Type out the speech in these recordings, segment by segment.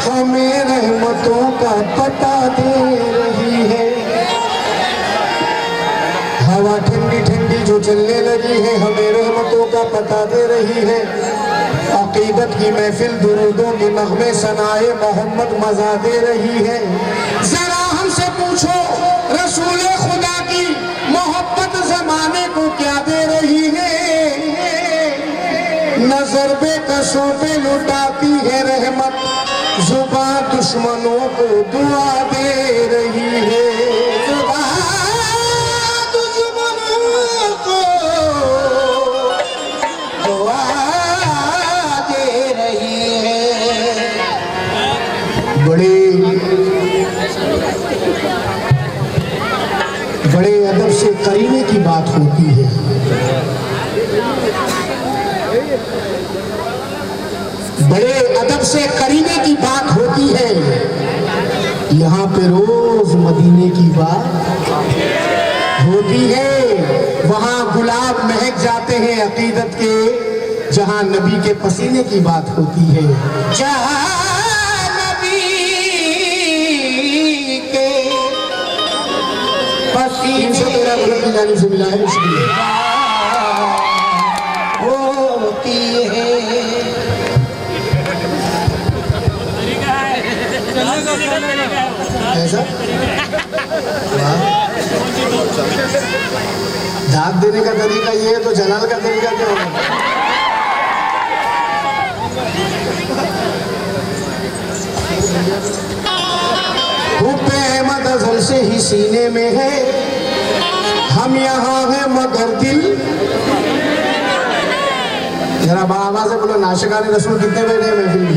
हमें रहमतों का पता दे रही है। हवा ठंडी ठंडी जो चलने लगी है हमें रहमतों का पता दे रही है। अकीदत की महफिल दुरूदों के नगमे सनाए मोहम्मद मजा दे रही है। जरा हमसे पूछो रसूल खुदा की मोहब्बत जमाने को क्या दे रही है। नजर बेकसों पे लुटाती है रहमत, जुबान दुश्मनों को दुआ दे रही है। बड़े अदब से करीने की बात होती है। बड़े अदब से करीने की बात होती है। यहाँ पे रोज मदीने की बात होती है। वहाँ गुलाब महक जाते हैं अकीदत के, जहाँ नबी के पसीने की बात होती है। जहाँ जानी से मिला है इसलिए होती है। ऐसा दाग देने का तरीका ये है तो जलाल का तरीका क्या होगा। हुब्बे अहमद अज़ल से ही सीने में है, हम यहाँ हैं मगर दिल। जरा आवाज से बोलो नाशिकाने रसूल कितने बैठे हैं महफिल में।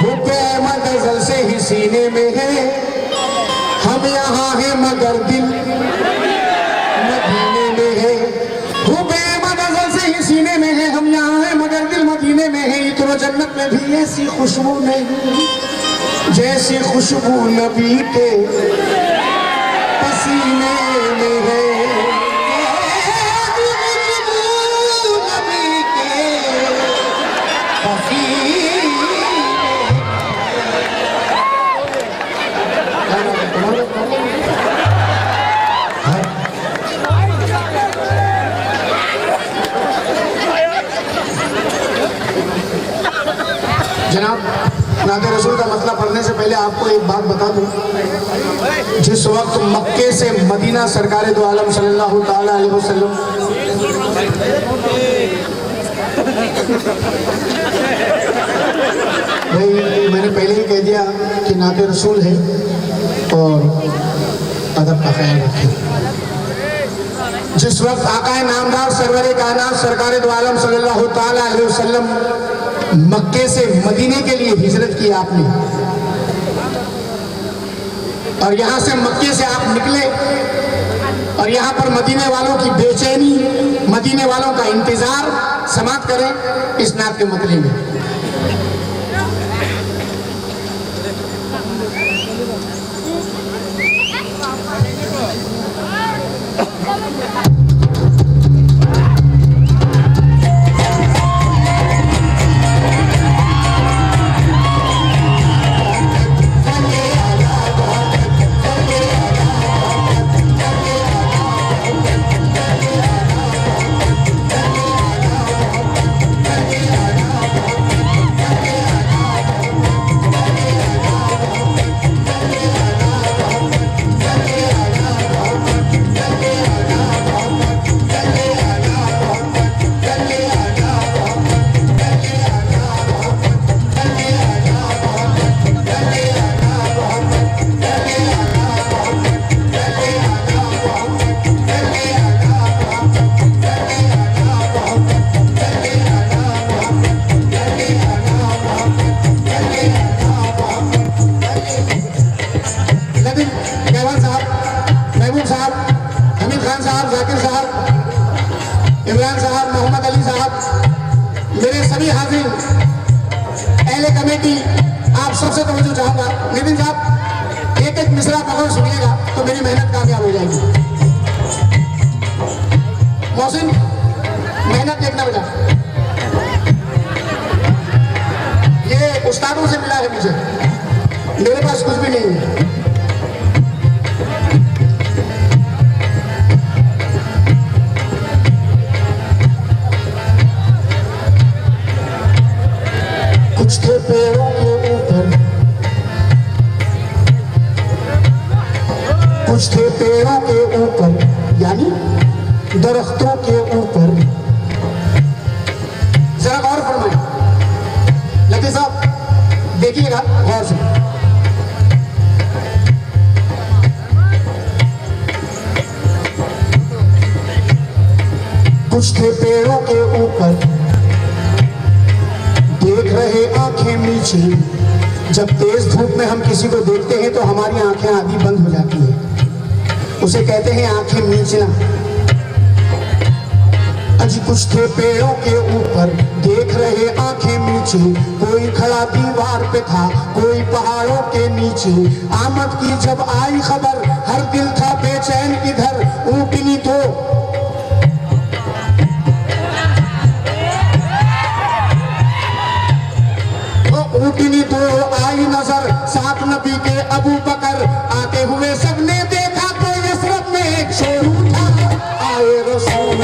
हुब्बे अहमद अज़ल से ही सीने में है, हम यहाँ हैं मगर दिल मदीने में है। हुब्बे अहमद अज़ल से ही सीने में है, हम यहाँ हैं मगर दिल मदीने में है। इतरो जन्नत में भी ऐसी खुशबू नहीं जैसी खुशबू नबी के पसीने में है। नबी के पसीने जनाब, नाते रसूल का मतलब पढ़ने से पहले आपको एक बात बता दूं। जिस वक्त मक्के से मदीना सरकार दो आलम सल्लल्लाहु ताला अलैहि वसल्लम भाई मैंने पहले ही कह दिया कि नाते रसूल है और अदब का ख्याल रखें। जिस वक्त आकाए नामदार सरवरे कायनात सरकार दो आलम सल्लल्लाहु ताला अलैहि वसल्लम मक्के से मदीने के लिए हिजरत की आपने, और यहाँ से मक्के से आप निकले और यहाँ पर मदीने वालों की बेचैनी, मदीने वालों का इंतजार समाप्त करें इस नात के मतले में। इमरान साहब, मोहम्मद अली साहब, मेरे सभी हाजिर अहले कमेटी, आप सबसे तवज्जो चाहूंगा। नितिन साहब एक एक मिसरा पकड़ सुनिएगा तो मेरी मेहनत कामयाब हो जाएगी। मोहसिन मेहनत देखना बेटा। मुझे, मेरे पास कुछ भी नहीं है। कुछ थे पेड़ों के ऊपर, कुछ थे पेड़ों के ऊपर, यानी दरख्तों के ऊपर। जरा गौर फरमाएं लतीफ साहब, देखिएगा गौर से। कुछ थे पेड़ों के ऊपर, देख रहे आंखें नीचे। जब तेज धूप में हम किसी को देखते हैं तो हमारी आंखें आधी बंद हो जाती हैं, उसे कहते हैं आंखें मीचना। अजी कुछ थे पेड़ों के ऊपर, देख रहे आंखें नीचे। कोई खड़ा दीवार पे था, कोई पहाड़ों के नीचे। आमद की जब आई खबर, हर दिल था बेचैन इधर। ऊँटनी तो ऊँटनी तो आई नजर, साथ नबी के अबू बकर। आते हुए सबने देखा तो यसरत में एक शोर उठा, आए रसूल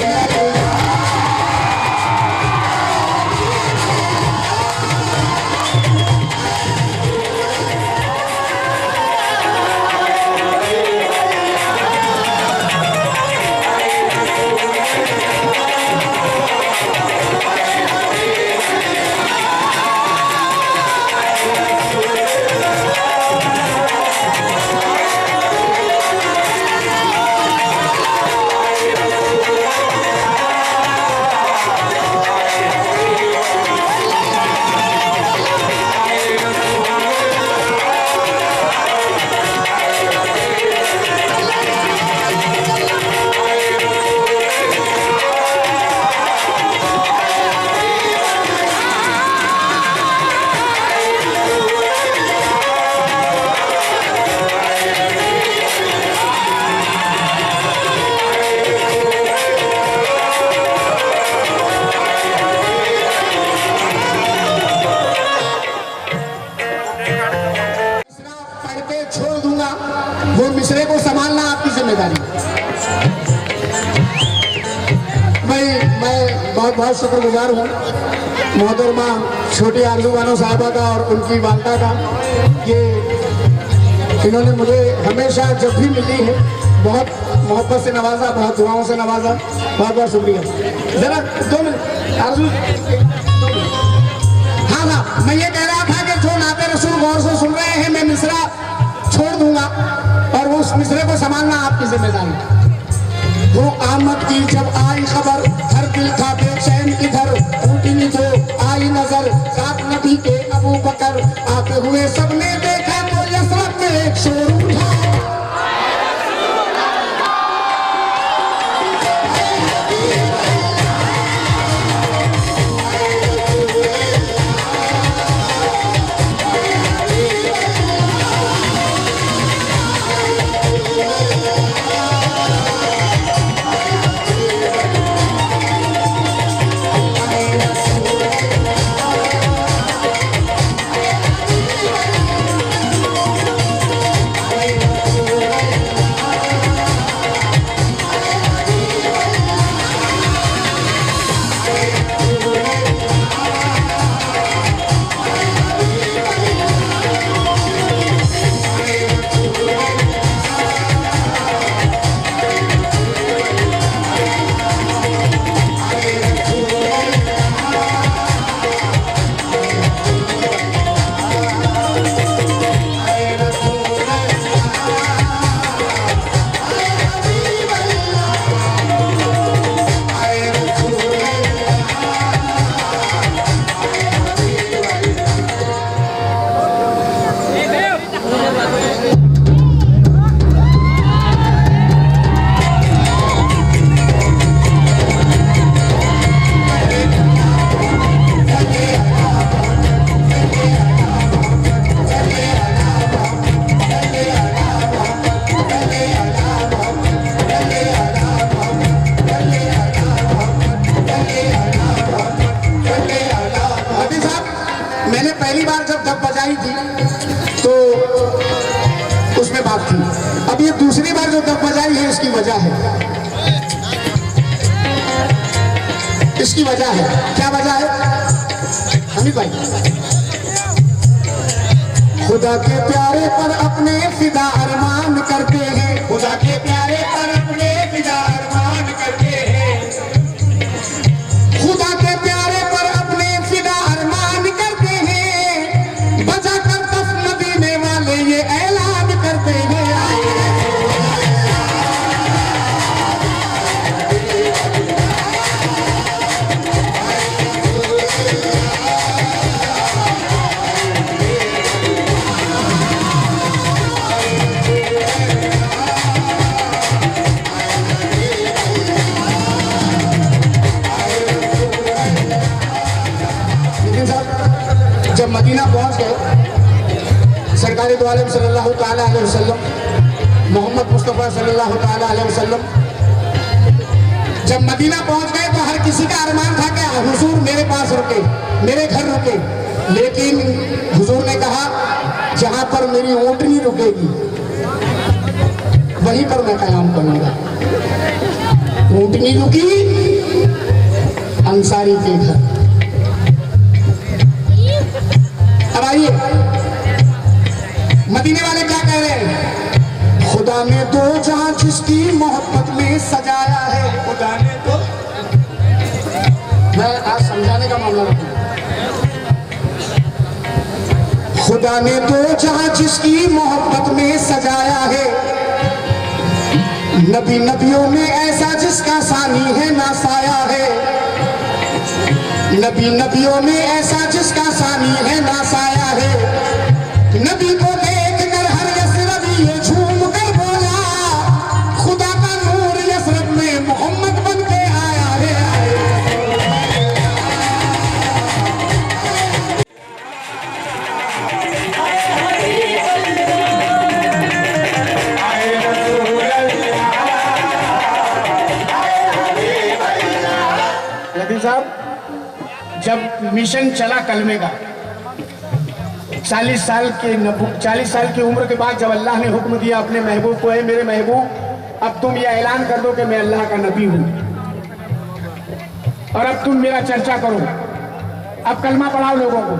वो मिसरे को संभालना आपकी जिम्मेदारी। मैं बहुत बहुत शुक्रगुजार हूँ मोहतरमा छोटी आरज़ू बानो साहिबा का और उनकी वालदा का। ये इन्होंने मुझे हमेशा जब भी मिली है बहुत मोहब्बत से नवाजा, बहुत दुआओं से नवाजा। बहुत बहुत शुक्रिया। जरा 2 मिनट आरज़ू। हाँ, मैं ये कह रहा था कि जो नाते रसूल गौर से सुन रहे हैं, मैं मिसरा छोड़ दूंगा और उस मिसरे को संभालना आपकी जिम्मेदारी। वो आमद की जब आई खबर, हर दिल था बेचैन इधर। ऊँटनी तो आई नजर, साथ नबी के अबू बकर। आते हुए सबने देखा तो यसरत में एक शोर उठा, बजाई थी तो उसमें बात थी। अब ये दूसरी बार जो दब बजाई है इसकी वजह है, इसकी वजह है। क्या वजह है हमीद भाई? खुदा के प्यारे पर अपने फिदा अरमान करते हैं, खुदा के प्यारे पर अपने फिदा अरमान करते हैं, खुदा के प्यारे पर अपने फिदा अरमान करते हैं, बजा कर दफ मदीने वाले ये ऐलान करते हैं। जब मदीना पहुंच गए सरकार दो आलम सल्लल्लाहु ताला अलैहि वसल्लम, मोहम्मद मुस्तफ़ा सल्लल्लाहु ताला अलैहि वसल्लम जब मदीना पहुंच गए तो हर किसी का अरमान था कि हुजूर मेरे पास रुके, मेरे घर रुके। लेकिन हुजूर ने कहा जहां पर मेरी ऊँटनी रुकेगी वहीं पर मैं कयाम करूंगा। ऊँटनी रुकी अंसारी के घर। अब आइए मदीने वाले क्या कह रहे हैं? खुदा ने दो जहां जिसकी मोहब्बत में सजाया है, खुदा ने दो, मैं आज समझाने का मामला रखूं। खुदा ने दो जहां जिसकी मोहब्बत में सजाया है, नबी नबियों में ऐसा जिसका सानी है ना साया है, नबी नबियों में ऐसा जिसका सानी है ना साया है। नबी को देखकर हर यसरबी ये झूम कर बोला खुदा का नूर यसरब में मोहम्मद बन के आया है। लतीफ साहब, जब मिशन चला कलमे का 40 साल की उम्र के बाद जब अल्लाह ने हुक्म दिया अपने महबूब को, है मेरे महबूब अब तुम ये ऐलान कर दो कि मैं अल्लाह का नबी हूं और अब तुम मेरा चर्चा करो, अब कलमा पढ़ाओ लोगों को।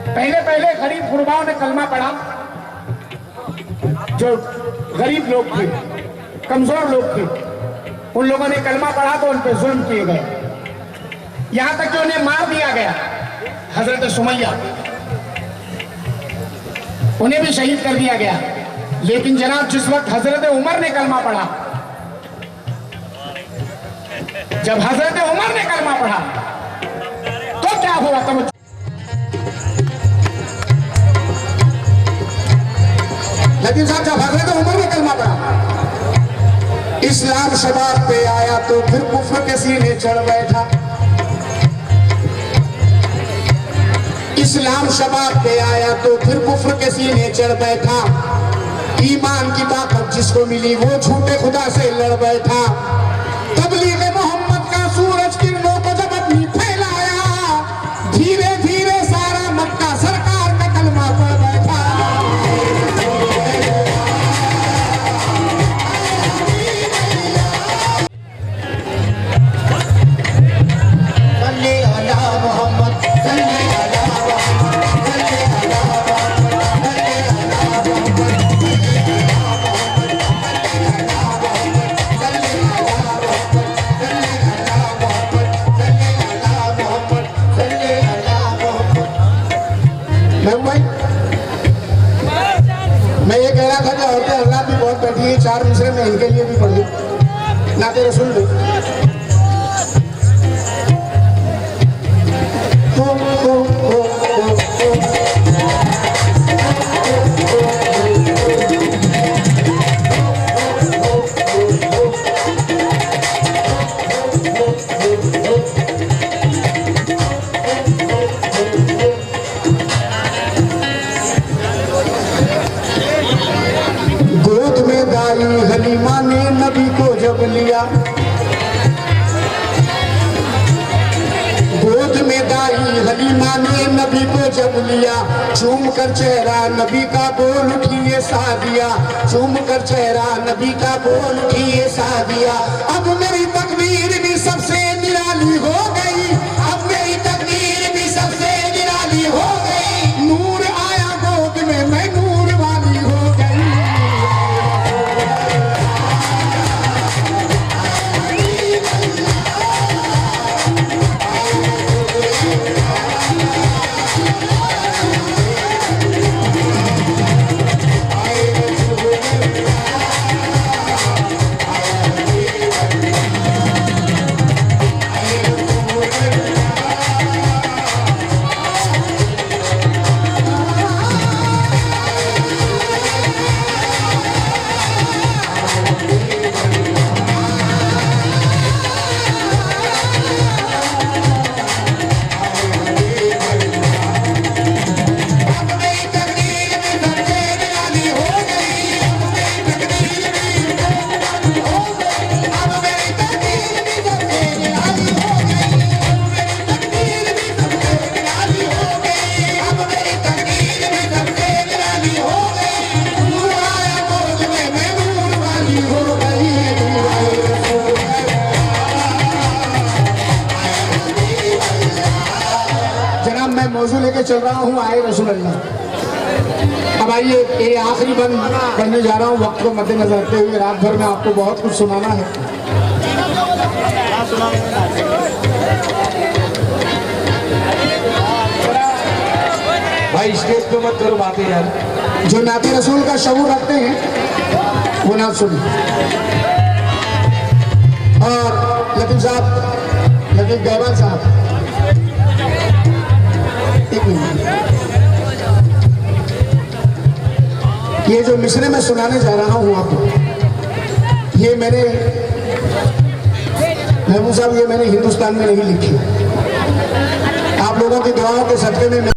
पहले पहले गरीब गुरबाओं ने कलमा पढ़ा, जो गरीब लोग थे, कमजोर लोग थे, उन लोगों ने कलमा पढ़ा तो उन पर जुल्म किए गए, यहां तक कि उन्हें मार दिया गया। हजरत सुमैया उन्हें भी शहीद कर दिया गया। लेकिन जनाब जिस वक्त हजरत उमर ने कलमा पढ़ा, जब हजरत उमर ने कलमा पढ़ा तो क्या हुआ? तब लेकिन साहब जब हजरत उमर ने कलमा पढ़ा, इस्लाम शबाब पे आया तो फिर कुफ्र के सीने चढ़ बैठा। इस्लाम शबाब पे आया तो फिर कुफ्र के सीने चढ़ बैठा। ईमान की ताकत जिसको मिली वो झूठे खुदा से लड़ बैठा। तबलीग मोहम्मद का सूरज किरणों को जब अपनी फैलाया, धीरे धीरे सारा मक्का सरकार का कलमा पढ़ बैठा। मैं ये कह रहा था कि औरतें अल्लाह भी बहुत बैठी है, 4 मिसरे में इनके लिए भी पढ़ दूं, नाते रसूल में। हलीमा ने नबी को जब लिया, सलीमा ने नबी को जब लिया, चूम कर चेहरा नबी का बोल उठिए सादिया, चूम कर चेहरा नबी का बोल उठिए सादिया। अब मेरी तकदीर भी सबसे निराली हो गई, अब मेरी तकदीर भी सबसे निराली हो गई। नूर आया गोद में, मैं नूर वाली हो गई। मैं मौजू लेके चल रहा हूँ आए रसूल अल्लाह। अब आइए, ये आखिरी बंद करने जा रहा हूँ, वक्त को मद्देनजर रखते हुए। रात भर में आपको बहुत कुछ सुनाना है। भाई स्टेज पे मत करो बातें यार। जो नाते रसूल का शऊर रखते हैं वो ना सुनिए। और लतीफ साहब, लतीफ गहवाल साहब, ये जो मिसरे में सुनाने जा रहा हूँ आपको, ये मैंने महबूब साहब, ये मैंने हिंदुस्तान में नहीं लिखी। आप लोगों की दुआओं के सदके में